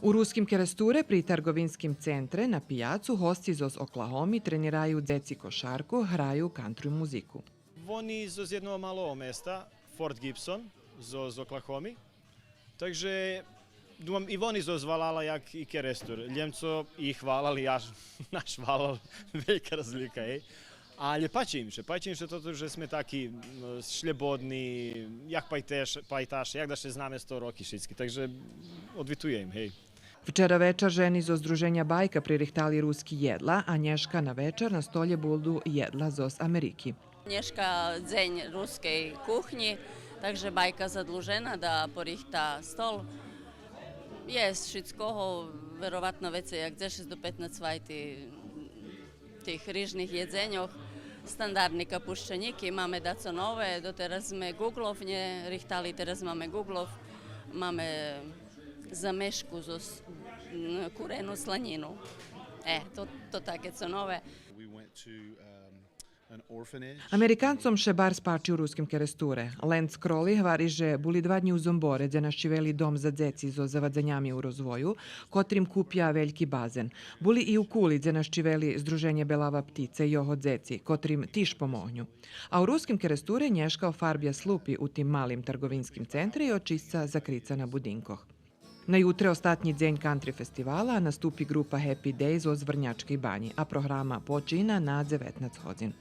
U ruskim keresture pri trgovinskim centre na pijacu hosti iz Oklahomi treniraju deci košarku, hraju country muziku. Вони з одного малого міста, Форт Гібсон, з Оклахоми. Takže думам, і вони звалали, як і керестур. Лємцо і хвалали, я наш хвалал, велика разлика є. Але пачим ще, то вже сме такі шлебодні, як пайташ, як да ще знаме 100 роки šitski, takže odvitujem, hej. Včera večer ženi iz Združenja Bajka pririhtali ruski jedla, a Nješka na večer na stolje budu jedla zos Ameriki. Nješka dzenj ruskiej kuchni, także Bajka zadlužena da porihta stol. Jest šitskoho, verovatno već jak 10 do 15 vajti tih rižnih jedzenjoh. Standardni kapuščeniki, máme daco nove, do teraz sme Googlov nje rihtali, teraz máme Googlov, máme zamešku za kurenu slaninu. To take co nove. Amerikancom še bar spači u ruskim keresture. Lenz Kroli hvariže buli 2 dni u Zombore, gdje našiveli dom za dzeci zo zavadzanjami u rozvoju, kotrim kupja veljki bazen. Buli i u Kuli, gdje našiveli Združenje Belava ptice i oho dzeci, kotrim tiš pomohnju. A u ruskim keresture Nješka ofarbja slupi u tim malim trgovinskim centri i očisca zakrica na budinkoh. Na jutre ostatnji dzenj country festivala nastupi grupa Happy Days o Zvrnjačkej banji, a programa počina na 19 hodin.